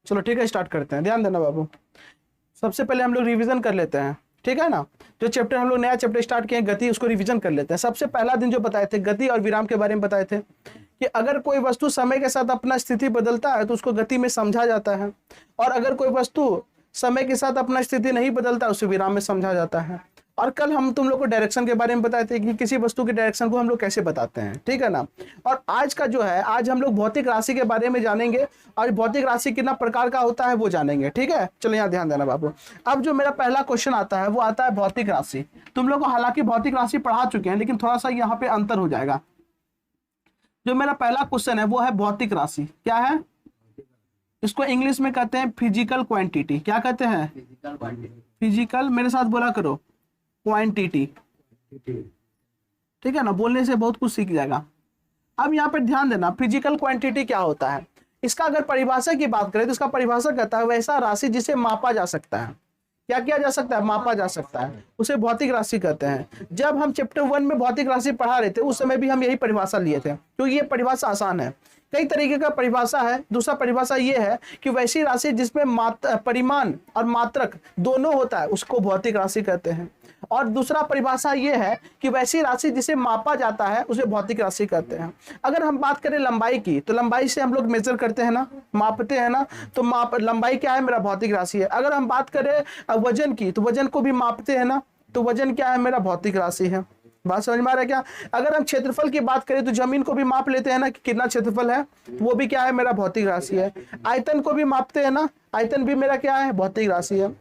चलो ठीक है, स्टार्ट करते हैं। ध्यान देना बाबू, सबसे पहले हम लोग रिवीजन कर लेते हैं, ठीक है ना। जो चैप्टर हम लोग नया चैप्टर स्टार्ट किए हैं गति, उसको रिवीजन कर लेते हैं। सबसे पहला दिन जो बताए थे गति और विराम के बारे में बताए थे कि अगर कोई वस्तु समय के साथ अपना स्थिति बदलता है तो उसको गति में समझा जाता है, और अगर कोई वस्तु समय के साथ अपना स्थिति नहीं बदलता उसे विराम में समझा जाता है। और कल हम तुम लोग को डायरेक्शन के बारे में बताए थे कि किसी वस्तु के डायरेक्शन को हम लोग कैसे बताते हैं, ठीक है ना। और आज का जो है, आज हम लोग भौतिक राशि के बारे में जानेंगे, और भौतिक राशि कितना प्रकार का होता है वो जानेंगे, ठीक है। चलो यहाँ ध्यान देना बाबू। अब जो मेरा पहला क्वेश्चन आता है वो आता है भौतिक राशि। तुम लोग को हालांकि भौतिक राशि पढ़ा चुके हैं, लेकिन थोड़ा सा यहाँ पे अंतर हो जाएगा। जो मेरा पहला क्वेश्चन है वो है भौतिक राशि। क्या है? इसको इंग्लिश में कहते हैं फिजिकल क्वांटिटी। क्या कहते हैं? फिजिकल, मेरे साथ बोला करो, क्वांटिटी। ठीक है ना, बोलने से बहुत कुछ सीख जाएगा। अब यहाँ पर ध्यान देना, फिजिकल क्वांटिटी क्या होता है। इसका अगर परिभाषा की बात करें तो इसका परिभाषा कहता है वैसा राशि जिसे मापा जा सकता है। क्या किया जा सकता है? मापा जा सकता है, उसे भौतिक राशि कहते हैं। जब हम चैप्टर 1 में भौतिक राशि पढ़ा रहे थे उस समय भी हम यही परिभाषा लिए थे, क्योंकि ये परिभाषा आसान है। कई तरीके का परिभाषा है। दूसरा परिभाषा ये है कि वैसी राशि जिसमें परिमाण और मात्रक दोनों होता है उसको भौतिक राशि कहते हैं। और दूसरा परिभाषा ये है कि वैसी राशि जिसे मापा जाता है उसे भौतिक राशि कहते हैं। अगर हम बात करें लंबाई की, तो लंबाई से हम लोग मेजर करते हैं ना, मापते हैं ना, तो लंबाई क्या है? मेरा भौतिक राशि है। अगर हम बात करें वजन की, तो वजन को भी मापते हैं ना, तो वजन क्या है? मेरा भौतिक राशि है। बात समझ में आ रहा है क्या? अगर हम क्षेत्रफल की बात करें तो जमीन को भी माप लेते हैं ना कि कितना क्षेत्रफल है, वो भी क्या है? मेरा भौतिक राशि है। आयतन को भी मापते हैं ना, आयतन भी मेरा क्या है? भौतिक राशि है।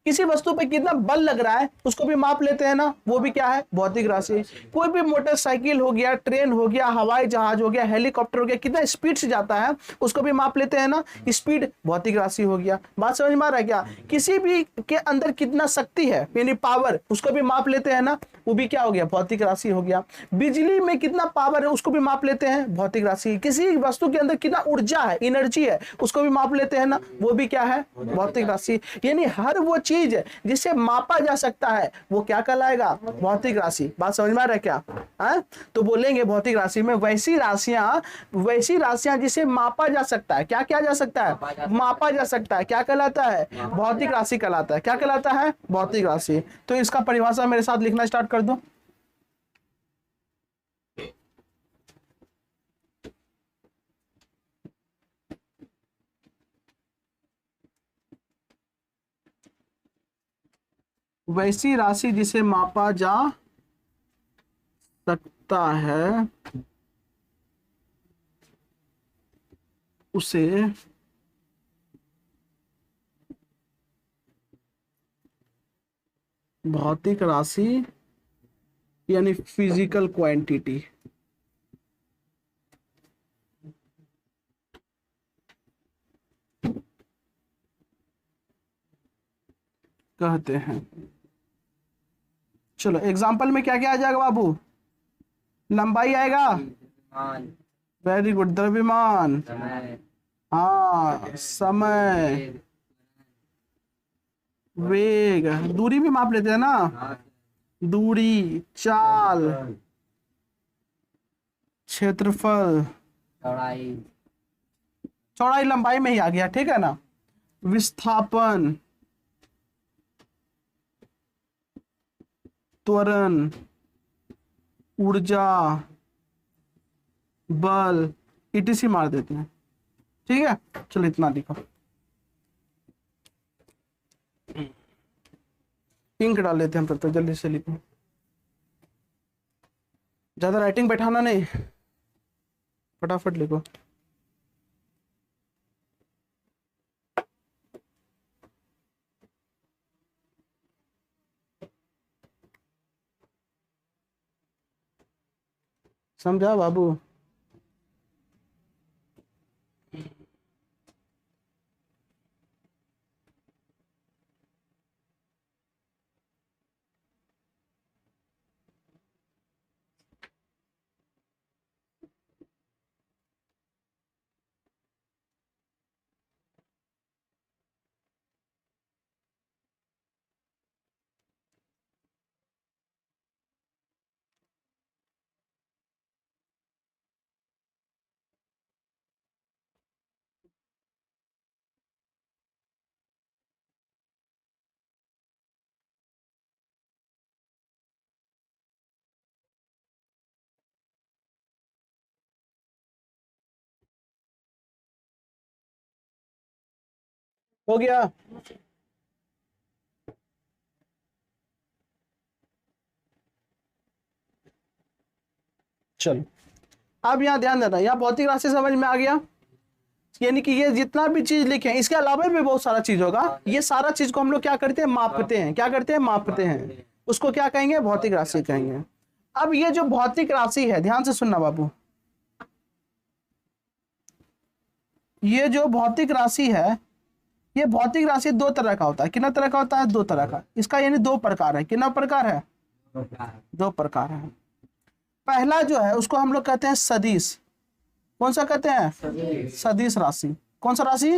किसी वस्तु पे कितना बल लग रहा है उसको भी माप लेते हैं ना, वो भी क्या है? भौतिक राशि। कोई भी मोटरसाइकिल हो गया, ट्रेन हो गया, हवाई जहाज हो गया, हेलीकॉप्टर हो गया, कितना स्पीड से जाता है उसको भी माप लेते हैं ना, स्पीड भौतिक राशि हो गया। बात समझ में आ रहा है क्या? किसी भी के अंदर कितना शक्ति है यानी पावर, उसको भी माप लेते हैं ना, वो भी क्या हो गया? भौतिक राशि हो गया। बिजली में कितना पावर है उसको भी माप लेते हैं, भौतिक राशि। किसी वस्तु के अंदर कितना ऊर्जा है, एनर्जी है, उसको भी माप लेते हैं ना, वो भी क्या है? भौतिक राशि। यानी हर वो चीज जिसे मापा जा सकता है वो क्या कहलाएगा? भौतिक राशि। बात समझ में आ रहा है क्या? है? तो बोलेंगे भौतिक राशि में वैसी राशियां जिसे मापा जा सकता है। क्या किया जा सकता है? मापा जा सकता है। क्या कहलाता है? भौतिक राशि कहलाता है। क्या कहलाता है? भौतिक राशि। तो इसका परिभाषा मेरे साथ लिखना स्टार्ट कर दो। वैसी राशि जिसे मापा जा सकता है उसे भौतिक राशि यानी फिजिकल क्वांटिटी कहते हैं। चलो एग्जाम्पल में क्या क्या आ जाएगा बाबू? लंबाई आएगा, वेरी गुड। द्रव्यमान, हाँ, समय, वेग, दूरी भी माप लेते हैं ना, दूरी, चाल, क्षेत्रफल, चौड़ाई लंबाई में ही आ गया, ठीक है ना। विस्थापन, त्वरण, ऊर्जा, बल, ईटीसी मार देते हैं, ठीक है। चलो इतना लिखो, इंक डाल लेते हैं हम तब तक, जल्दी से लिखो, ज्यादा राइटिंग बैठाना नहीं, फटाफट लिखो। समझा बाबू? हो गया। चलो अब यहाँ ध्यान देना, यहाँ भौतिक राशि समझ में आ गया। यानी कि ये जितना भी चीज लिखे हैं इसके अलावा भी बहुत सारा चीज होगा, ये सारा चीज को हम लोग क्या करते हैं, मापते हैं। क्या करते हैं, मापते हैं। उसको क्या कहेंगे, भौतिक राशि कहेंगे। अब ये जो भौतिक राशि है, ध्यान से सुनना बाबू, ये जो भौतिक राशि है, ये भौतिक राशि दो तरह का होता है। कितना तरह का होता है, दो तरह का। इसका यानी दो प्रकार है। कितना प्रकार है, दो प्रकार है। पहला जो है उसको हम लोग कहते हैं सदिश। कौन सा कहते हैं, सदिश राशि। कौन सा राशि,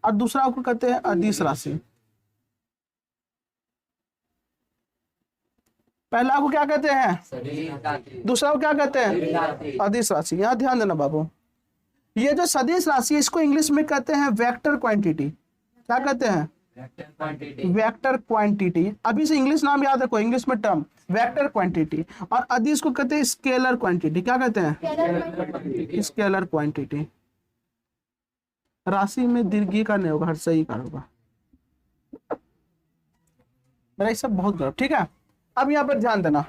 और दूसरा को कहते हैं अदिश राशि। पहला को क्या कहते हैं, दूसरा को क्या कहते हैं, अदिश राशि। यहाँ ध्यान देना बाबू, ये जो सदिश राशि है इसको इंग्लिश में कहते हैं वेक्टर क्वांटिटी। क्या कहते हैं, वेक्टर क्वांटिटी। अभी से इंग्लिश नाम याद रखो, इंग्लिश में टर्म वेक्टर क्वांटिटी। और अदिश को कहते हैं स्केलर क्वांटिटी। क्या कहते हैं, स्केलर क्वांटिटी। राशि में दीर्घी का नहीं होगा, हर सही का होगा। मेरा ये सब बहुत गलत, ठीक है। अब यहाँ पर ध्यान देना,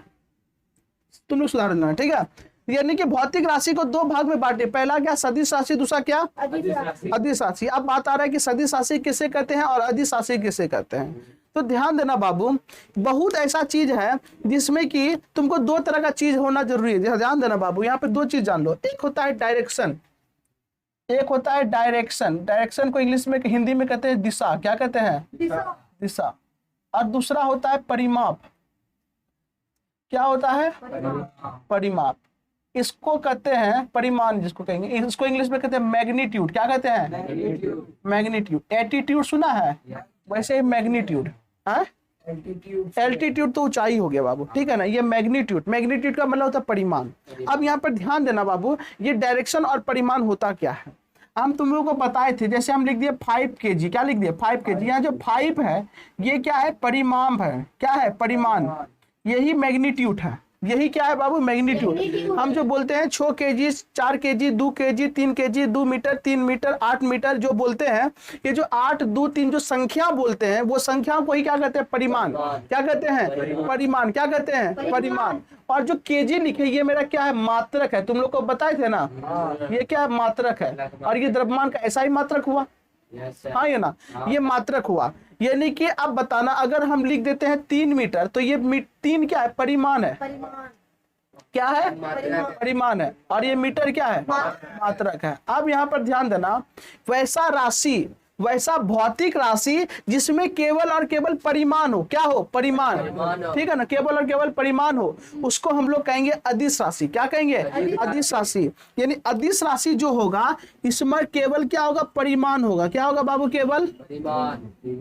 तुम लोग सुधार लेना, ठीक है। यानी कि भौतिक राशि को दो भाग में बांटे, पहला क्या, सदिश राशि, दूसरा क्या, अदिश राशि। अब बात आ रहा है कि सदिश राशि किसे कहते हैं और अदिश राशि किसे कहते हैं। तो ध्यान देना बाबू, बहुत ऐसा चीज है जिसमें कि तुमको दो तरह का चीज होना जरूरी है। ध्यान देना बाबू, यहाँ पे दो चीज जान लो। एक होता है डायरेक्शन, एक होता है डायरेक्शन। डायरेक्शन को इंग्लिश में, हिंदी में कहते हैं दिशा। क्या कहते हैं, दिशा। और दूसरा होता है परिमाप। क्या होता है, परिमाप। इसको कहते हैं परिमाण, जिसको कहेंगे, इसको इंग्लिश में कहते हैं मैग्नीट्यूड। क्या कहते हैं, मैग्नीट्यूड। एटीट्यूड सुना है, वैसे ही मैग्नीट्यूड। एल्टीट्यूड तो ऊंचाई हो गया बाबू, ठीक है ना। ये मैग्नीट्यूड, मैग्नीट्यूड का मतलब होता है परिमाण। अब यहाँ पर ध्यान देना बाबू, ये डायरेक्शन और परिमाण होता क्या है, हम तुम लोगों को बताए थे। जैसे हम लिख दिए 5 kg, क्या लिख दिए, 5 kg। यहाँ जो 5 है ये क्या है, परिमाण है। क्या है, परिमाण। यही मैग्नीट्यूड है, यही क्या है बाबू, मैग्नीट्यूड। हम जो बोलते हैं 6 kg, 4 kg, 2 kg, 3 kg, 2 metre, 3 metre, 8 metre जो बोलते हैं, ये जो 8, 2, 3 जो संख्या बोलते हैं, वो संख्याओं को ही क्या कहते हैं, परिमाण। क्या कहते हैं, परिमाण। क्या कहते हैं, परिमाण। और जो केजी लिखे, ये मेरा क्या है, मात्रक है। तुम लोग को बताए थे ना, ये क्या है, मात्रक है। और ये द्रव्यमान का ऐसा ही मात्रक हुआ, हाँ ये ना, ये मात्रक हुआ। यानी कि अब बताना, अगर हम लिख देते हैं 3 मीटर, तो ये 3 क्या है, परिमाण है। क्या है, परिमाण है। और ये मीटर क्या है, मात्रक है। अब यहाँ पर ध्यान देना, वैसा राशि, वैसा भौतिक राशि जिसमें केवल और केवल परिमाण हो। क्या हो, परिमाण, ठीक है ना, केवल और केवल परिमाण हो, उसको हम लोग कहेंगे अदिश राशि। क्या कहेंगे, अदिश राशि। यानी अदिश राशि जो होगा, इसमें केवल क्या होगा, परिमाण होगा। क्या होगा बाबू, केवल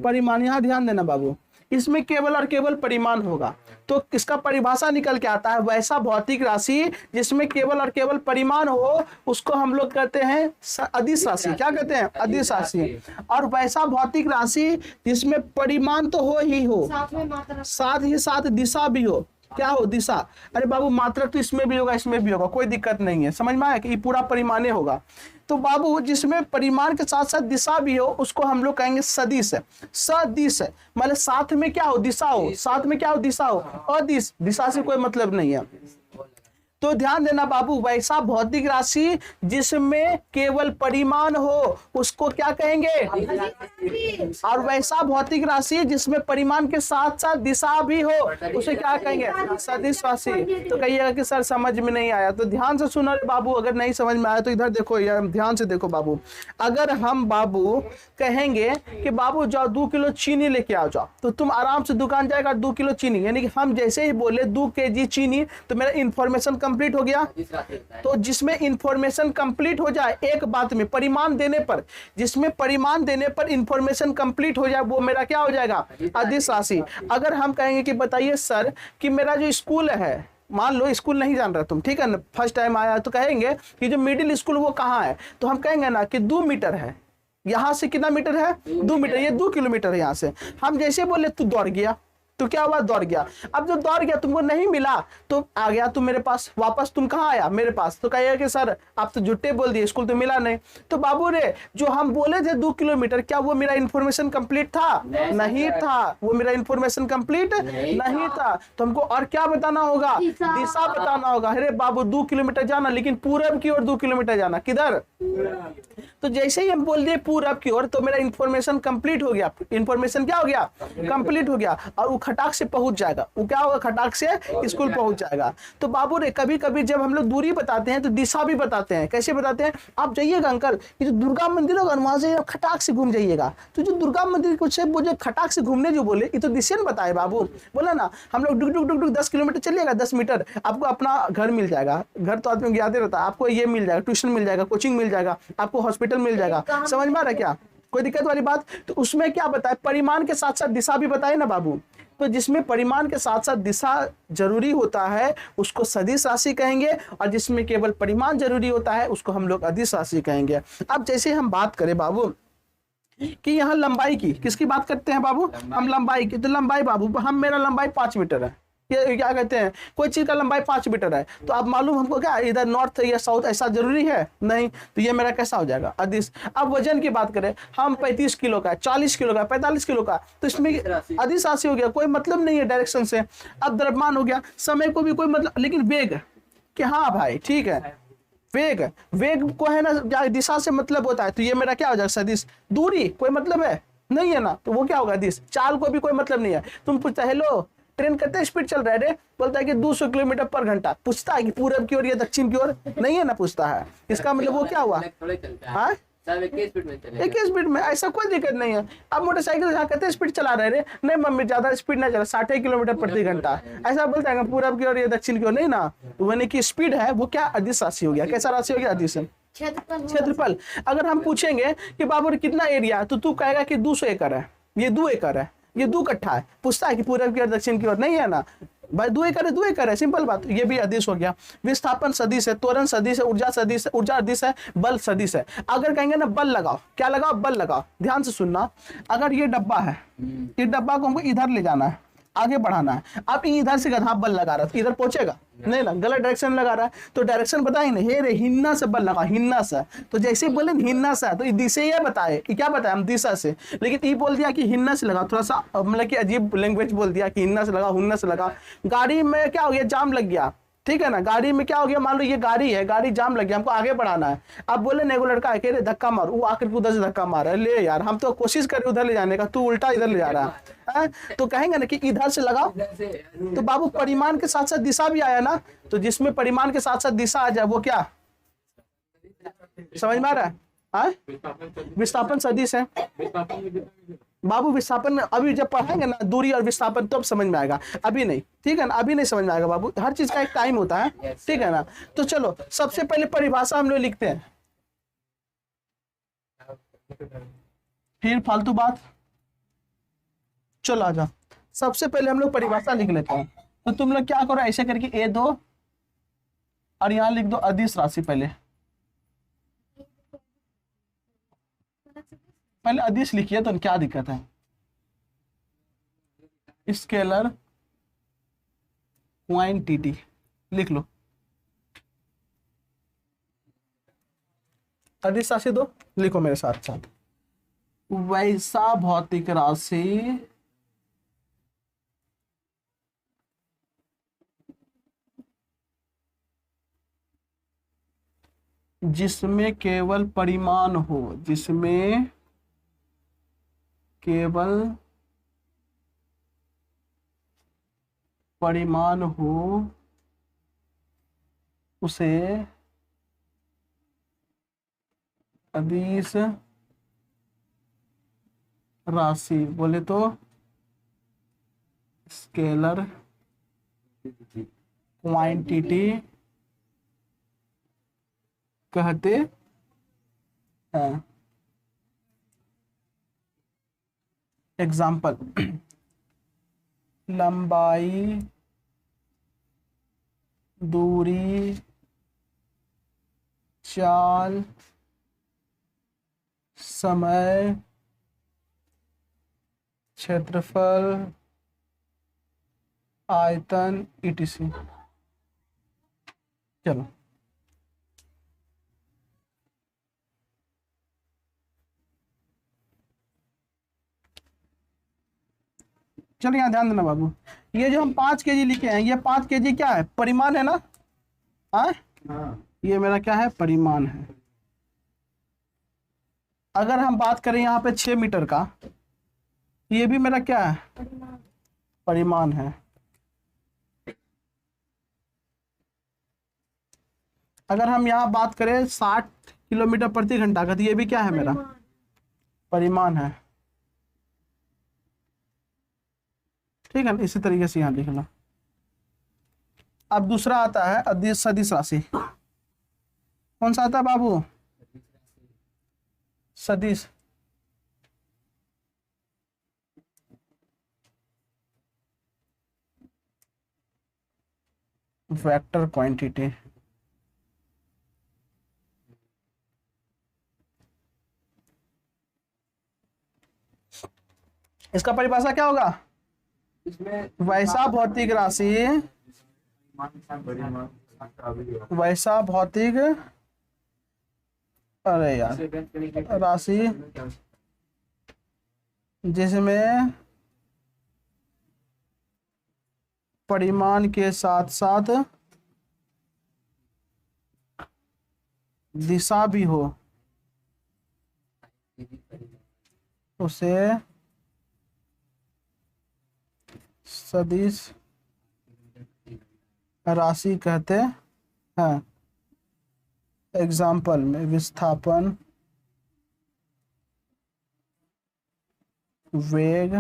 परिमाण। यहाँ ध्यान देना बाबू, इसमें केवल और केवल परिमाण होगा। तो इसका परिभाषा निकल के आता है, वैसा भौतिक राशि जिसमें केवल और केवल परिमाण हो, उसको हम लोग कहते हैं अदिश राशि। क्या कहते हैं, अदिश राशि। और वैसा भौतिक राशि जिसमें परिमाण तो हो ही हो, साथ ही साथ दिशा भी हो। क्या हो, दिशा। अरे बाबू मात्रक तो इसमें भी होगा, इसमें भी होगा, कोई दिक्कत नहीं है। समझ में आया कि ये पूरा परिमाणे होगा। तो बाबू जिसमें परिमाण के साथ साथ दिशा भी हो, उसको हम लोग कहेंगे सदिश। सदिश मतलब साथ में क्या हो, दिशा हो। साथ में क्या हो, दिशा हो। अदिश, दिशा से कोई मतलब नहीं है। तो ध्यान देना बाबू, वैसा भौतिक राशि जिसमें केवल परिमाण हो, उसको क्या कहेंगे, और वैसा भौतिक राशि जिसमें परिमाण के साथ साथ दिशा भी हो, उसे क्या कहेंगे, सदिश राशि। तो कहिएगा कि सर समझ में नहीं आया, तो ध्यान से सुनो बाबू। अगर नहीं समझ में आया तो इधर देखो, यार ध्यान से देखो बाबू। अगर हम बाबू कहेंगे कि बाबू जाओ 2 किलो चीनी लेके आ जाओ, तो तुम आराम से दुकान जाएगा 2 किलो चीनी। यानी कि हम जैसे ही बोले 2 kg चीनी, तो मेरा इंफॉर्मेशन कंप्लीट हो गया। तो जिसमें इंफॉर्मेशन कंप्लीट हो जाए एक बात में, परिमाण देने पर, जिसमें परिमाण देने पर इंफॉर्मेशन कंप्लीट हो जाए, वो मेरा क्या हो जाएगा, अदिश राशि। अगर हम कहेंगे कि बताइए सर कि मेरा जो स्कूल है, मान लो स्कूल नहीं जान रहा तुम, ठीक है ना, फर्स्ट टाइम आया, तो कहेंगे कि जो मिडिल स्कूल वो कहाँ है, तो हम कहेंगे ना कि 2 मीटर है। यहाँ से कितना मीटर है, 2 मीटर। ये 2 किलोमीटर है यहाँ से। हम जैसे बोले तू दौड़ गया, तो क्या हुआ, दौड़ गया। अब जब दौड़ गया तुमको नहीं मिला तो आ गया तुम मेरे पास वापस, तुम कहाँ आया मेरे पास, तो कहेगा कि सर आप तो झूठे बोल दिए, स्कूल तो मिला नहीं। तो बाबू रे जो हम बोले थे 2 किलोमीटर, क्या वो मेरा इन्फॉर्मेशन कंप्लीट था? नहीं था, वो मेरा इन्फॉर्मेशन कंप्लीट नहीं था। तो हमको और क्या बताना होगा, दिशा बताना होगा। अरे बाबू 2 किलोमीटर जाना, लेकिन पूरब की ओर 2 किलोमीटर जाना, किधर? तो जैसे ही हम बोल दिए पूरब की ओर, तो मेरा इंफॉर्मेशन कंप्लीट हो गया। इंफॉर्मेशन क्या हो गया, कंप्लीट हो गया। और वो खटाक से पहुंच जाएगा, वो क्या होगा, खटाक से स्कूल पहुंच जाएगा। तो बाबू रे कभी कभी जब हम लोग दूरी बताते हैं तो दिशा भी बताते हैं। कैसे बताते हैं, आप जाइएगा अंकल, ये जो दुर्गा मंदिर होगा वहां से खटाक से घूम जाइएगा। तो जो दुर्गा मंदिर कुछ है वो जो खटाक से घूमने जो बोले, ये तो दिशा बताए बाबू। बोला ना हम लोग डुक डुक डुक डुक 10 किलोमीटर चलिएगा, 10 मीटर आपको अपना घर मिल जाएगा। घर तो आदमी को याद ही रहता है, आपको ये मिल जाएगा, ट्यूशन मिल जाएगा, कोचिंग मिल जाएगा, आपको हॉस्पिटल मिल जाएगा। समझ में आ रहा है क्या, कोई दिक्कत वाली बात? तो उसमें क्या बताए, परिमाण के साथ साथ दिशा भी बताए ना बाबू। तो जिसमें परिमाण के साथ साथ दिशा जरूरी होता है उसको सदिश राशि कहेंगे, और जिसमें केवल परिमाण जरूरी होता है उसको हम लोग अदिश राशि कहेंगे। अब जैसे हम बात करें बाबू कि यहाँ लंबाई की, किसकी बात करते हैं बाबू, हम लंबाई की। तो लंबाई बाबू, हम मेरा लंबाई 5 मीटर है, ये क्या कहते हैं, कोई चीज का लंबाई 5 मीटर है, तो आप मालूम हमको क्या इधर नॉर्थ या साउथ ऐसा जरूरी है? नहीं। तो ये मेरा कैसा हो जाएगा, अदिश। अब वजन की बात करें, हम 35 किलो का, 40 किलो का, 45 किलो का, तो इसमें अदिश राशि हो गया, कोई मतलब नहीं है डायरेक्शन से। अब द्रव्यमान हो गया, समय को भी कोई मतलब, लेकिन वेग कि हाँ भाई ठीक है, वेग, वेग को है ना दिशा से मतलब होता है, तो ये मेरा क्या हो जाएगा, सदिश। दूरी कोई मतलब है नहीं है ना, तो वो क्या होगा, दिश। चाल को भी कोई मतलब नहीं है। तुम पूछता है हेलो ट्रेन कितने स्पीड चल रहा है रे, बोलता है कि 200 किलोमीटर पर घंटा। पूछता है कि पूरब की ओर या दक्षिण की ओर, नहीं है ना पूछता है। इसका मतलब वो क्या हुआ, हाँ एक ही स्पीड में, ऐसा कोई दिक्कत नहीं है। अब मोटरसाइकिल यहाँ कितने स्पीड चला रहे रे, नहीं मम्मी ज्यादा स्पीड ना चला, 60 किलोमीटर प्रति घंटा, ऐसा बोलता है पूरब की ओर या दक्षिण की ओर, नहीं ना। तो यानी कि स्पीड है वो क्या, अदिश राशि हो गया। कैसा राशि हो गया, अदिश। क्षेत्रफल। अगर हम पूछेंगे कि बाबू कितना एरिया, तो तू कहेगा कि 200 एकड़ है, ये 2 एकड़ है, ये 2 कट्ठा है। पूछता है कि पूरब की ओर दक्षिण की ओर, नहीं है ना भाई, 2 एकड़ है, 2 एकड़ है, सिंपल बात। ये भी अदिश हो गया। विस्थापन सदिश है, त्वरण सदिश है, ऊर्जा सदिश है, ऊर्जा अदिश है, बल सदिश है। अगर कहेंगे ना बल लगाओ, क्या लगाओ, बल लगाओ, ध्यान से सुनना। अगर ये डब्बा है, इस डब्बा को हमको इधर ले जाना है, आगे बढ़ाना है। आप इधर से गधा बल लगा रहा है, इधर पहुंचेगा नहीं ना, गलत डायरेक्शन लगा रहा है, तो डायरेक्शन बताए ना, हे रे हिन्ना से बल लगा, हिन्ना से। तो जैसे बोले हिन्ना से, तो दिशा ये बताए कि क्या बताया हम, दिशा से। लेकिन ये बोल दिया कि हिन्ना से लगा, थोड़ा सा मतलब कि अजीब लैंग्वेज बोल दिया कि हिन्ना से लगा, हुन्ना से लगा। गाड़ी में क्या हो गया, जाम लग गया, ठीक है ना। गाड़ी में क्या हो गया, मान लो ये गाड़ी है, गाड़ी जाम लग गया, हमको आगे बढ़ाना है। अब बोले ना एगो लड़का है कह रहे धक्का मार, वो आकर के उधर से धक्का मार रहा है, ले यार हम तो कोशिश कर रहे उधर ले जाने का, तू उल्टा इधर ले जा रहा है। तो कहेंगे ना कि इधर से लगाओ। तो बाबू परिमाण के साथ साथ दिशा भी आया ना, तो जिसमें परिमाण के साथ साथ दिशा आ जाए वो क्या, समझ में आ रहा है? विस्थापन सदिश है बाबू। विस्थापन अभी जब पढ़ाएंगे ना दूरी और विस्थापन तब समझ में आएगा, अभी नहीं, ठीक है ना, अभी नहीं समझ में आएगा बाबू। हर चीज का एक टाइम होता है, ठीक है ना। तो चलो सबसे पहले परिभाषा हम लोग लिखते हैं, फिर फालतू बात। चलो आ जाओ, सबसे पहले हम लोग परिभाषा लिख लेते हैं। तो तुम लोग क्या करो, ऐसे करके ए दो और यहां लिख दो अदिश राशि। पहले अदिश लिखिए, तो क्या दिक्कत है। स्केलर क्वांटिटी लिख लो, अदिश राशि दो, लिखो मेरे साथ साथ। वैसा भौतिक राशि जिसमें केवल परिमाण हो, जिसमें केवल परिमाण हो, उसे अदिश राशि बोले तो स्केलर क्वांटिटी कहते हैं। एग्जाम्पल, लंबाई, दूरी, चाल, समय, क्षेत्रफल, आयतन ईटीसी। चलो चलो यहाँ ध्यान देना बाबू, ये जो हम 5 kg लिखे हैं, ये 5 kg क्या है, परिमाण है ना। हाँ, ये मेरा क्या है, परिमाण है। अगर हम बात करें यहाँ पे 6 मीटर का, ये भी मेरा क्या है, परिमाण है। अगर हम यहाँ बात करें 60 किलोमीटर प्रति घंटा का, तो ये भी क्या है, मेरा परिमाण है। ठीक है ना, इसी तरीके से यहाँ लिखना। अब दूसरा आता है अदिश सदिश राशि। कौन सा आता है बाबू, सदिश। Vector quantity. इसका परिभाषा क्या होगा, वैसा भौतिक राशि, वैसा भौतिक, अरे यार, राशि जिसमें परिमाण के साथ साथ दिशा भी हो, उसे सदिश राशि कहते हैं। एग्जाम्पल में विस्थापन, वेग,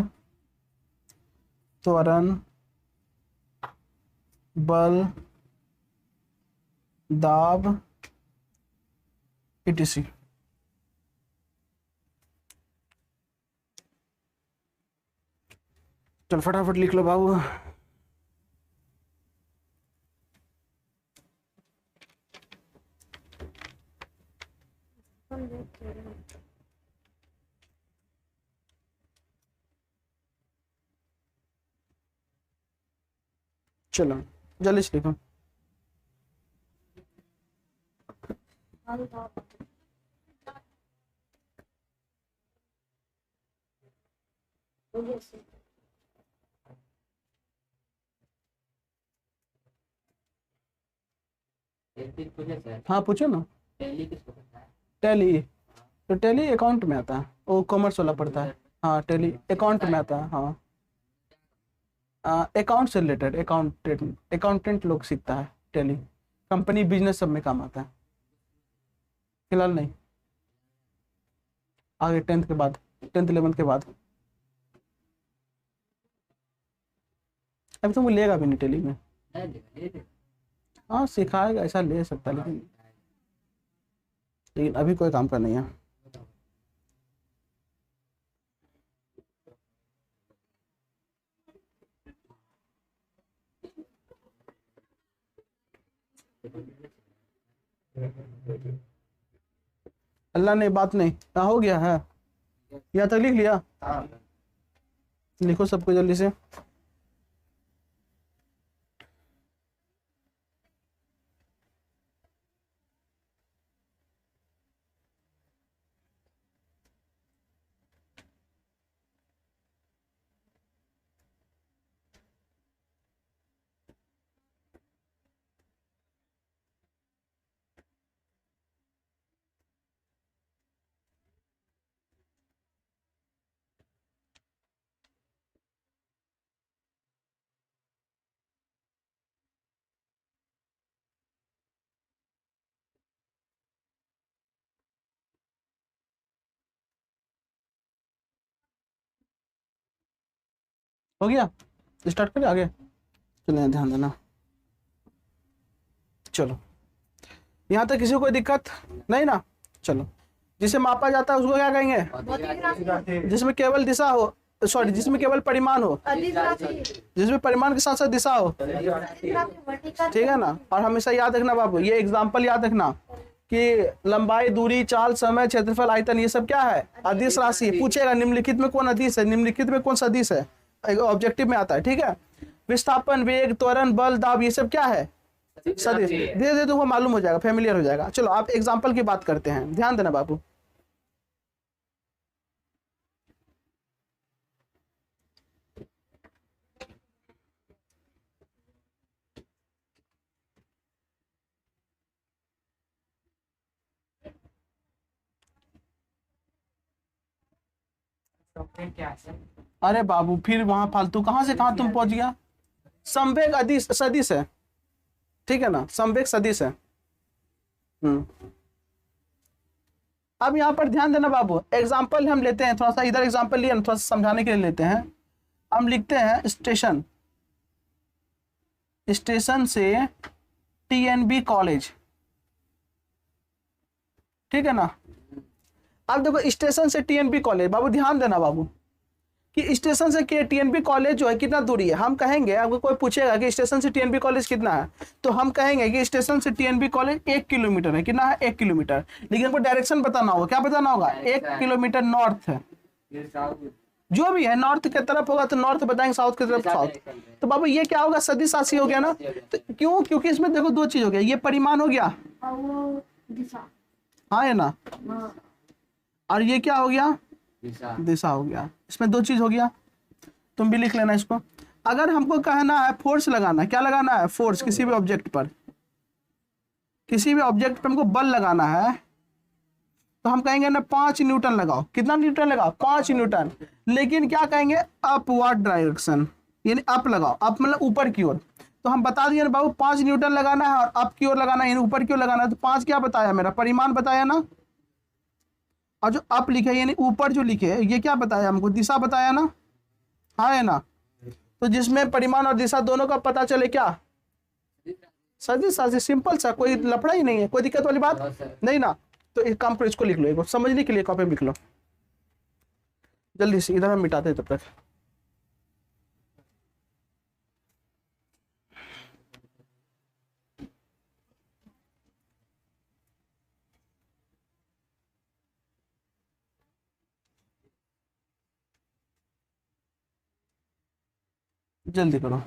त्वरण, बल, दाब, etc। चल फटाफट लिख लो बाबू। चलो जल्दी से लिखो। हाँ पूछो ना। टैली, तो टैली अकाउंट में आता है, वो कॉमर्स वाला पढ़ता है। हाँ टैली अकाउंट में आता है। हाँ अकाउंट से रिलेटेड, अकाउंटेंट लोग सीखता है टैली, कंपनी बिजनेस सब में काम आता है। फिलहाल नहीं, आगे 10th के बाद, 10th 11th के बाद। अभी तो वो लेगा भी नहीं टैली में। हाँ सिखाएगा, ऐसा ले सकता है, लेकिन अभी कोई काम का नहीं है। अल्लाह ने बात नहीं, हो गया है, यहाँ तक लिख लिया। लिखो सबको जल्दी से। हो गया, स्टार्ट करें आगे। चलो ध्यान देना। चलो यहाँ तक किसी को कोई दिक्कत नहीं ना। चलो, जिसे मापा जाता है उसको क्या कहेंगे, जिसमें केवल दिशा हो, सॉरी जिसमें केवल परिमाण हो, जिसमें परिमाण के साथ साथ दिशा हो। ठीक है ना। और हमेशा याद रखना बाबू, ये एग्जाम्पल याद रखना कि लंबाई, दूरी, चाल, समय, क्षेत्रफल, आयतन, ये सब क्या है, अदिश राशि। पूछेगा निम्नलिखित में कौन अदिश है, निम्नलिखित में कौन सदिश है, ऑब्जेक्टिव में आता है। ठीक है, विस्थापन, वेग, त्वरण, बल, दाब, ये सब क्या है? सदिश। धीरे धीरे तुमको मालूम हो जाएगा, फेमिलियर हो जाएगा। चलो आप एग्जाम्पल की बात करते हैं, ध्यान देना बाबू। अरे बाबू फिर वहां फालतू कहां से कहां तुम पहुंच गया? संवेग अदिश सदिश है, ठीक है ना, संवेग सदिश है। अब यहाँ पर ध्यान देना बाबू, एग्जाम्पल हम लेते हैं, थोड़ा सा इधर एग्जाम्पल लिया ना, थोड़ा सा समझाने के लिए लेते हैं। हम लिखते हैं स्टेशन, स्टेशन से टीएनबी कॉलेज, ठीक है ना। अब देखो स्टेशन से टीएनबी कॉलेज, बाबू ध्यान देना बाबू कि स्टेशन से टीएनबी कॉलेज जो है कितना दूरी है। हम कहेंगे, अगर कोई पूछेगा कि स्टेशन से टीएनबी कॉलेज कितना है, तो हम कहेंगे कि स्टेशन से टीएनबी कॉलेज 1 किलोमीटर है। कितना है? 1 किलोमीटर। लेकिन हमको डायरेक्शन बताना होगा। क्या बताना होगा? 1 किलोमीटर नॉर्थ है, जो भी है नॉर्थ की तरफ होगा तो नॉर्थ बताएंगे, साउथ की तरफ साउथ। तो बाबू ये क्या होगा? सदिश राशि हो गया ना। तो क्यों? क्योंकि इसमें देखो दो चीज हो गया, ये परिमाण हो गया, हाँ है ना, और ये क्या हो गया? दिशा हो गया। इसमें दो चीज हो गया, तुम भी लिख लेना इसको। अगर हमको कहना है फोर्स लगाना, क्या लगाना है? फोर्स, किसी भी ऑब्जेक्ट पर, किसी भी ऑब्जेक्ट पर हमको बल लगाना है, तो हम कहेंगे ना 5 न्यूटन लगाओ। कितना न्यूटन लगाओ? 5 न्यूटन। लेकिन क्या कहेंगे? अपवर्ड डायरेक्शन, यानी अप लगाओ, अप मतलब ऊपर की ओर। तो हम बता दिए ना बाबू 5 न्यूटन लगाना है और अप की ओर लगाना है, यानी ऊपर की ओर लगाना है। तो 5 क्या बताया? मेरा परिमाण बताया ना। और जो अप लिखे यानी ऊपर जो लिखे ये क्या बताया हमको? दिशा बताया ना, हाँ है ना। तो जिसमें परिमाण और दिशा दोनों का पता चले, क्या? सदिश राशि। सिंपल सा, कोई लफड़ा ही नहीं है, कोई दिक्कत वाली बात नहीं ना। तो एक काम करो, इसको लिख लो, एक बार समझने के लिए कॉपी में लिख लो जल्दी से, इधर हम मिटाते हैं तब तक। जल्दी करो।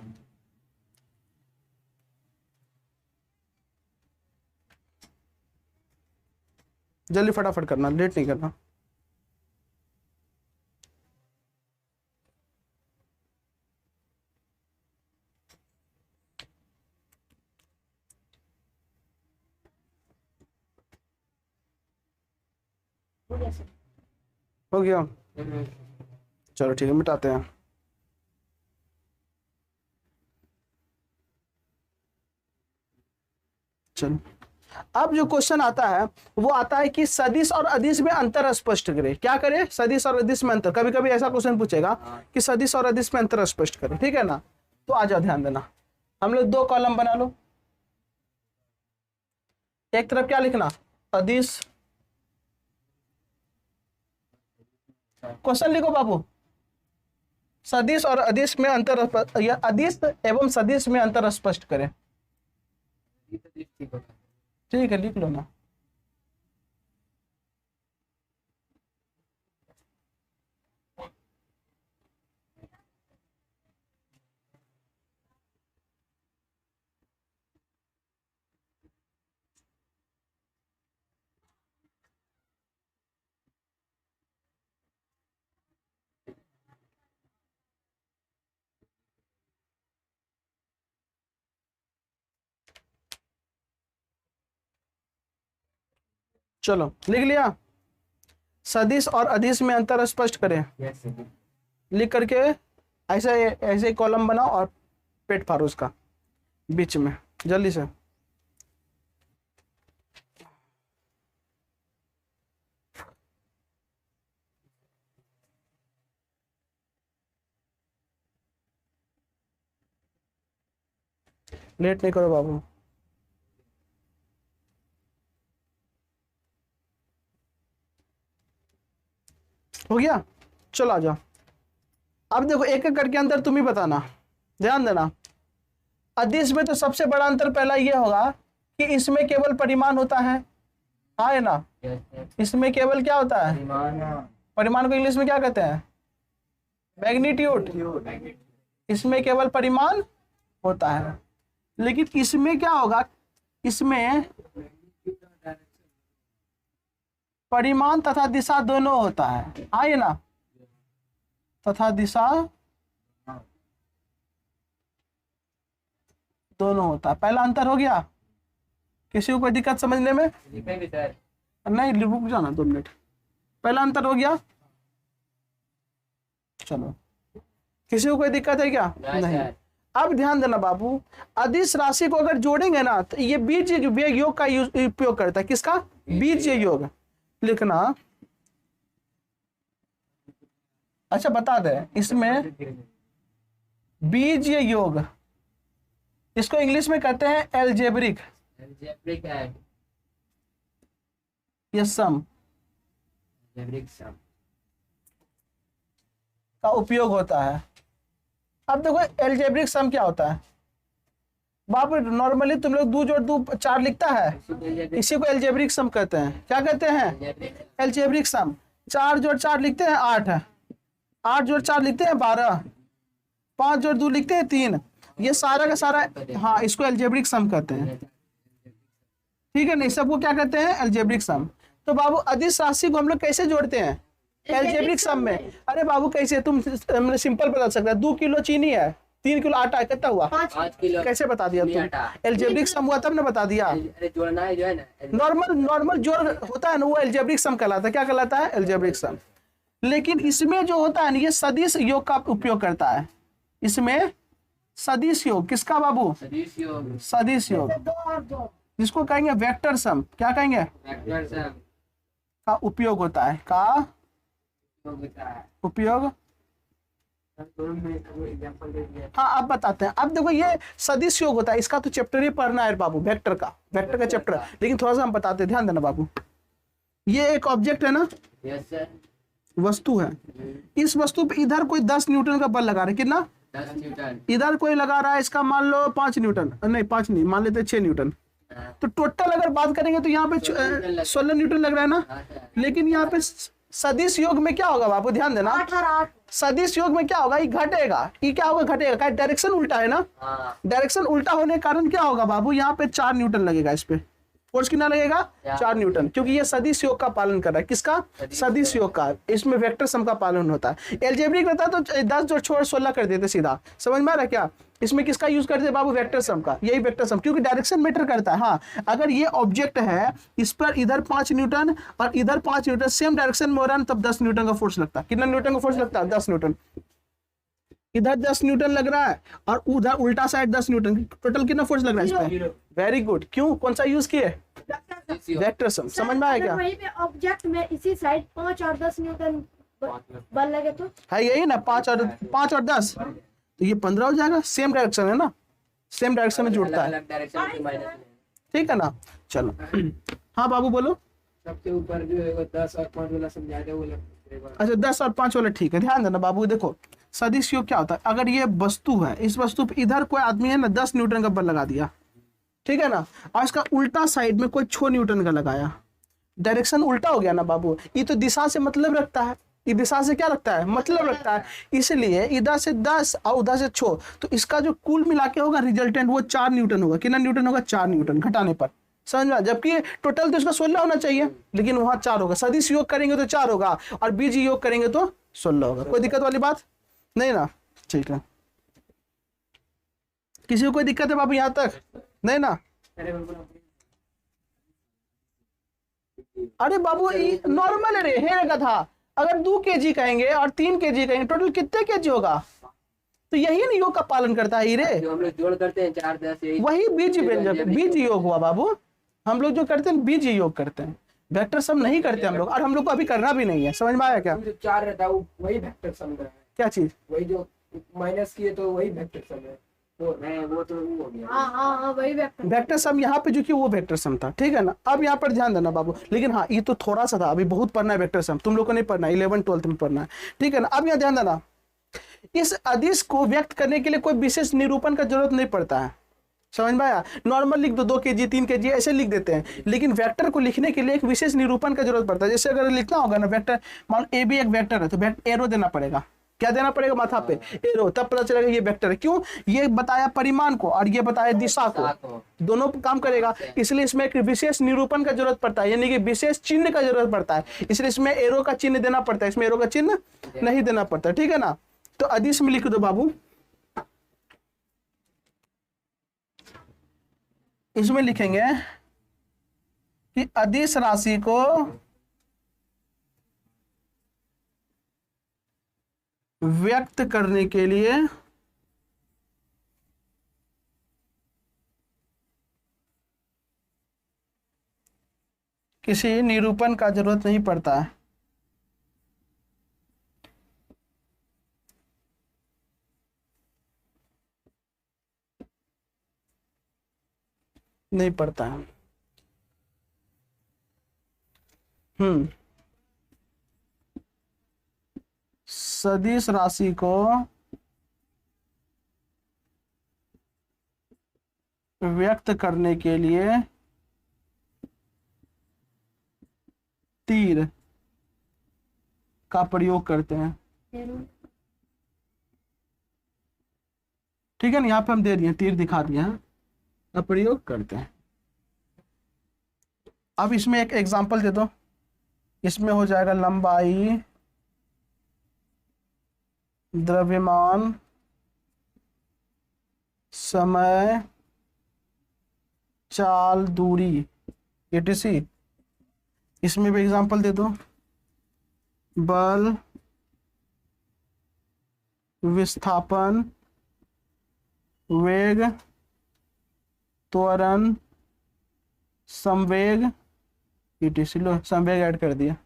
जल्दी फटाफट करना, लेट नहीं करना। हो गया? चलो ठीक है, मिटाते हैं। चलो अब जो क्वेश्चन आता है वो आता है कि सदिश और अदिश में अंतर स्पष्ट करे। क्या करे? सदिश और अदिश में अंतर। कभी कभी ऐसा क्वेश्चन पूछेगा कि सदिश और अदिश में अंतर स्पष्ट करे, ठीक है ना। तो आ जाओ, ध्यान देना, हम लोग 2 कॉलम बना लो। एक तरफ क्या लिखना? अदिश। क्वेश्चन लिखो बाबू, सदिश और अदिश में अंतर, या अदिश एवं सदिश में अंतर स्पष्ट करें। ठीक है, लिख लो ना। चलो लिख लिया। सदिश और अदिश में अंतर स्पष्ट करें। लिख करके ऐसे ऐसे कॉलम बनाओ और पेट फाड़ो उसका बीच में, जल्दी से। लेट नहीं करो बाबू। हो गया? चलो आ जाओ। अब देखो एक एक करके अंतर तुम ही बताना, ध्यान देना। अदिश में तो सबसे बड़ा अंतर पहला ये होगा कि इसमें केवल परिमाण होता है, हाँ है ना। इसमें केवल क्या होता है? परिमाण को इंग्लिश में क्या कहते हैं? मैग्नीट्यूड। इसमें केवल परिमाण होता है, लेकिन इसमें क्या होगा, इसमें परिमाण तथा दिशा दोनों होता है, आइए ना, तथा दिशा दोनों होता है। पहला अंतर हो गया, किसी को कोई दिक्कत समझने में? नहीं, रुक जाना 2 मिनट। पहला अंतर हो गया, चलो, किसी को कोई दिक्कत है क्या? नहीं। अब ध्यान देना बाबू, अदिश राशि को अगर जोड़ेंगे ना तो ये बीज योग का उपयोग करता है। किसका? बीज योग। लिखना, अच्छा बता दे, इसमें बीज योग, इसको इंग्लिश में कहते हैं एल्जेब्रिक या सम का उपयोग होता है। अब देखो एल्जेब्रिक सम क्या होता है बाबू, नॉर्मली तुम लोग 2 जोड़ 2 4 लिखता है, इसी को एल्जेब्रिक सम कहते हैं। क्या कहते हैं? Algebraic sum. 4 जोड़ 4 लिखते हैं 8 है, 8 जोड़ 4 लिखते हैं 12, 5 जोड़ 2 लिखते हैं 3। ये सारा का सारा, हाँ, इसको एल्जेब्रिक सम कहते हैं, ठीक है नहीं? सबको क्या कहते हैं? Algebraic sum. तो बाबू अदिश राशि को हम लोग कैसे जोड़ते हैं? एल्जेब्रिक सम में। अरे बाबू कैसे, तुम सिंपल बता सकते हैं, 2 किलो चीनी है, 3 किलो आटा है, कितना हुआ? 5 किलो। कैसे बता दिया तुम? एल्जेब्रिक सम हुआ तब ने बता दिया। जोड़ना है जो है ना, नॉर्मल जोड़ होता है ना, वो एल्जेब्रिक सम कहलाता है। क्या कहलाता है? Algebraic sum. लेकिन इसमें जो होता है ना, ये सदिश योग का उपयोग करता है। इसमें सदिश योग, किसका बाबू? सदिश योग, जिसको कहेंगे वेक्टर सम। क्या कहेंगे? वेक्टर सम का उपयोग होता है, का उपयोग। हाँ, अब बताते हैं। अब देखो ये सदिश योग होता है, इसका तो चैप्टर ही पढ़ना है बाबू, वेक्टर का चैप्टर। लेकिन थोड़ा सा हम बताते हैं, ध्यान देना बाबू। ये एक ऑब्जेक्ट है ना, यस सर, वस्तु है। इस वस्तु पे इधर कोई 10 न्यूटन का बल लगा रहा है। कितना? 10 न्यूटन। इधर कोई लगा रहा है, इसका मान लो 5 न्यूटन, नहीं 5 नहीं, मान लेते 6 न्यूटन। तो टोटल अगर बात करेंगे तो यहाँ पे 16 न्यूटन लग रहा है ना। लेकिन यहाँ पे सदिश योग में क्या होगा बाबू, ध्यान देना, 8 सदिश योग में क्या होगा, ये घटेगा। ये क्या होगा? घटेगा। डायरेक्शन उल्टा है ना, डायरेक्शन उल्टा होने के कारण क्या होगा बाबू, यहाँ पे 4 न्यूटन लगेगा। इस पे फोर्स कितना लगेगा? 4 न्यूटन, क्योंकि ये सदिश योग का पालन कर रहा है। किसका? सदिश योग का। इसमें वेक्टर सम का पालन होता है। एल्जेब्रिक रहता तो 10 जोड़ छोड़ 16 कर देते सीधा। समझ में आ रहा है क्या? इसमें किसका यूज करते हैं बाबू? वेक्टर सम का। यही वेक्टर सम, क्योंकि डायरेक्शन मैटर करता है। हाँ, अगर ये ऑब्जेक्ट है, इस पर इधर 5 न्यूटन और इधर 5 न्यूटन सेम डायरेक्शन में हो रहा है, तब 10 न्यूटन का फोर्स लगता है। कितना न्यूटन का फोर्स लगता है? 10 न्यूटन। इधर 10 न्यूटन लग रहा है और उधर उल्टा साइड 10 न्यूटन, टोटल कितना फोर्स लग रहा है इस पे? Very good. क्यों? कौन सा यूज किए? Vector sum. समझ में आया क्या? वहीं पे ऑब्जेक्ट में इसी साइड 5 और 10 न्यूटन बल लगे तो है यही ना, 5 और 10, तो ये 15 हो जाएगा। सेम डायरेक्शन है ना, सेम डायरेक्शन में जुड़ता है, ठीक है ना? चलो हाँ बाबू बोलो। सबसे ऊपर जो है 10 और 5 वाला समझा दे वो लगेगा। अच्छा 10 और 5 वाला, ठीक है। ध्यान देना बाबू, देखो सदिश योग क्या होता है, अगर ये वस्तु है, इस वस्तु पे इधर कोई आदमी है ना 10 न्यूटन का बल लगा दिया, ठीक है ना, और इसका उल्टा साइड में कोई 6 न्यूटन का लगाया, डायरेक्शन उल्टा हो गया ना बाबू। ये तो दिशा से मतलब रखता है, ये दिशा से क्या रखता है? मतलब रखता है। इसलिए इधर से 10 और उधर से 6, तो इसका जो कुल मिला के होगा रिजल्टेंट वो 4 न्यूटन होगा। कितना न्यूटन होगा? 4 न्यूटन घटाने पर। समझ में? जबकि टोटल तो इसका 16 होना चाहिए, लेकिन वहां 4 होगा। सदिश योग करेंगे तो 4 होगा और बीज योग करेंगे तो 16 होगा। कोई दिक्कत वाली बात नहीं ना? ठीक है, किसी को कोई दिक्कत है बाबू यहाँ तक? नहीं ना? अरे बाबू नॉर्मल रहेगा था। अगर 2 kg कहेंगे और 3 kg कहेंगे, टोटल कितने kg होगा? तो यही ना योग का पालन करता है। रे जो हम लोग जोड़ करते हैं 4 10 वही बीज व्यंजक, बीज योग हुआ बाबू। हम लोग जो करते हैं बीज योग करते हैं, वेक्टर सम नहीं करते हम लोग, और हम लोग को अभी करना भी नहीं है। समझ में आया क्या? जो 4 रहता है वही वेक्टर सम है। क्या चीज? वही जो माइनस किए तो वही वेक्टर सम है। तो नहीं, वो तो वो हो गया। हाँ वही वेक्टर सम यहाँ पे जो कि वो वेक्टर सम था, ठीक है ना? अब यहाँ पर ध्यान देना बाबू। लेकिन हाँ, ये तो थोड़ा सा था, अभी बहुत पढ़ना है वेक्टर सम, तुम लोग को नहीं पढ़ना है, 11 12 में पढ़ना है, ठीक है ना? अब यहाँ ध्यान देना, इस अदिश को व्यक्त करने के लिए कोई विशेष निरूपण का जरूरत नहीं पड़ता है। समझ में आया? नॉर्मल लिख दो 2 kg 3 kg ऐसे लिख देते हैं, लेकिन वेक्टर को लिखने के लिए एक विशेष निरूपण का जरूरत पड़ता है। जैसे अगर लिखना होगा ना वेक्टर, मान ए भी एक वेक्टर है तो एरो देना पड़ेगा। क्या देना पड़ेगा माथा पे, एरो, तब पता चलेगा ये वेक्टर है। क्यों, ये बताया परिमाण को और ये बताया दिशा को, दोनों काम करेगा। इसलिए इसमें एक विशेष निरूपण का जरूरत पड़ता है, यानी कि विशेष चिन्ह का जरूरत पड़ता है, इसलिए इसमें एरो का चिन्ह देना पड़ता है, इसमें एरो का चिन्ह नहीं देना पड़ता, ठीक है ना। तो अदिश में लिख दो बाबू, इसमें लिखेंगे कि अदिश राशि को व्यक्त करने के लिए किसी निरूपण का जरूरत नहीं पड़ता है। नहीं पड़ता है। सदिश राशि को व्यक्त करने के लिए तीर का प्रयोग करते हैं, ठीक है ना। यहाँ पे हम दे दिए, तीर दिखा दिए हैं, अब प्रयोग करते हैं। अब इसमें एक एग्जांपल दे दो, इसमें हो जाएगा लंबाई, द्रव्यमान, समय, चाल, दूरी, etc। इसमें भी एग्जांपल दे दो, बल, विस्थापन, वेग, त्वरण, संवेग, etc। लो संवेग ऐड कर दिया,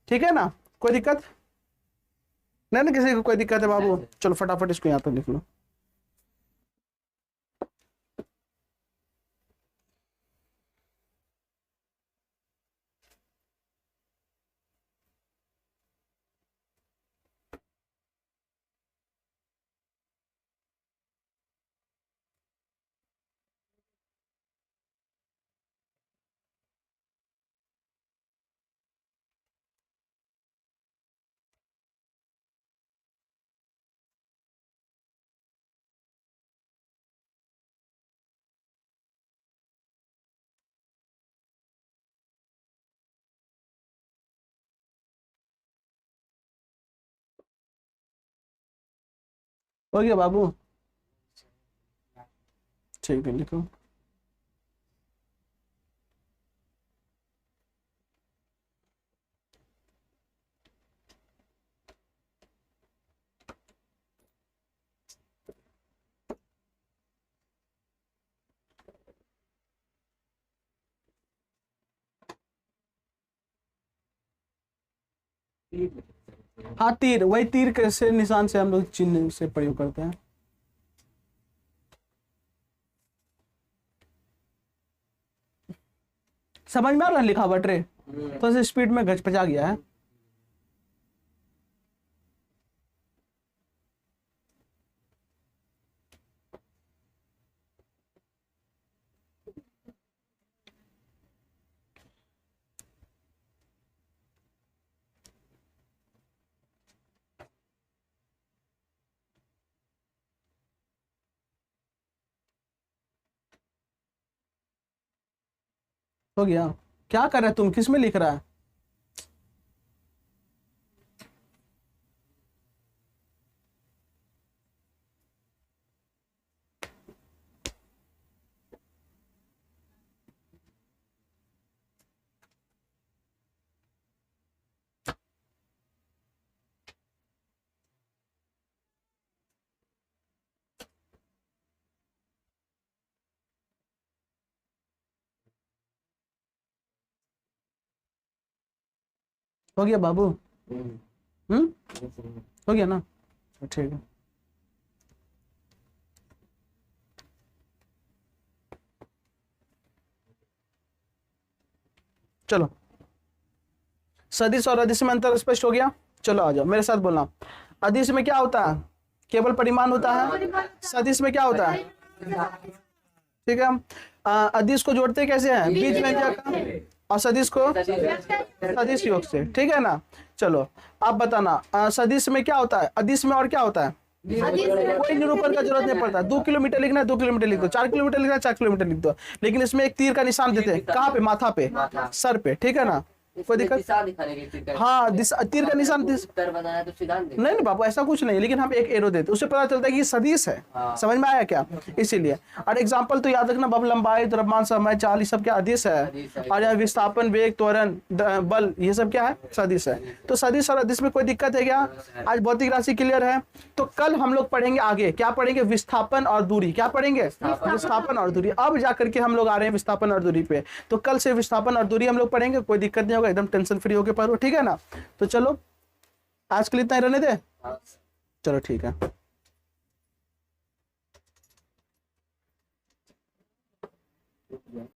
ठीक है ना। कोई दिक्कत नहीं ना, किसी को कोई दिक्कत है बाबू? चलो फटाफट इसको यहाँ पे लिख लो। हो गया बाबू? ठीक है, लिखो। हाँ, तीर, वही तीर कैसे निशान से हम लोग चिन्ह से प्रयोग करते हैं। समझ में आ रहा है लिखावट रे? तो स्पीड में गचपचा गया है। हो गया? क्या कर रहा है तुम, किस में लिख रहा है? हो गया बाबू? हो गया ना? ठीक है। चलो, सदिश और अदिश में अंतर स्पष्ट हो गया। चलो आ जाओ मेरे साथ बोलना। अदिश में क्या होता है? केवल परिमाण होता है। सदिश में क्या होता है? ठीक है। अदिश को जोड़ते कैसे हैं? बीज व्यंजक और सदिश को सदिश योग से, ठीक है ना। चलो आप बताना सदिश में क्या होता है, अदिश में और क्या होता है। कोई निरूपण का जरूरत नहीं पड़ता। 2 किलोमीटर लिखना है 2 किलोमीटर लिख दो, 4 किलोमीटर लिखना है 4 किलोमीटर लिख दो, लेकिन इसमें एक तीर का निशान देते हैं, कहाँ पे, माथा पे, सर पे, ठीक है ना। कोई दिक्कत, हाँ तीर का निशान बनाया तो सिद्धांत नहीं नहीं बाबू ऐसा कुछ नहीं, लेकिन हम एक एरो देते उससे पता चलता है कि सदिश है। समझ में आया क्या, इसीलिए। और एग्जांपल तो याद रखना बाबू, लंबाई, द्रव्यमान, समय, चाल, ये सब क्या अदिश है। और यह विस्थापन, वेग, त्वरण, बल, ये सब क्या है, सदिश है। तो सदिश और अदिश में कोई दिक्कत है क्या। आज भौतिक राशि क्लियर है। तो कल हम लोग पढ़ेंगे आगे, क्या पढ़ेंगे, विस्थापन और दूरी। क्या पढ़ेंगे, विस्थापन और दूरी। अब जाकर के हम लोग आ रहे हैं विस्थापन और दूरी पे। तो कल से विस्थापन और दूरी हम लोग पढ़ेंगे, कोई दिक्कत नहीं होगा, एकदम टेंशन फ्री होके पढ़ो, ठीक है ना। तो चलो आज के लिए इतना ही रहने दे, चलो ठीक है।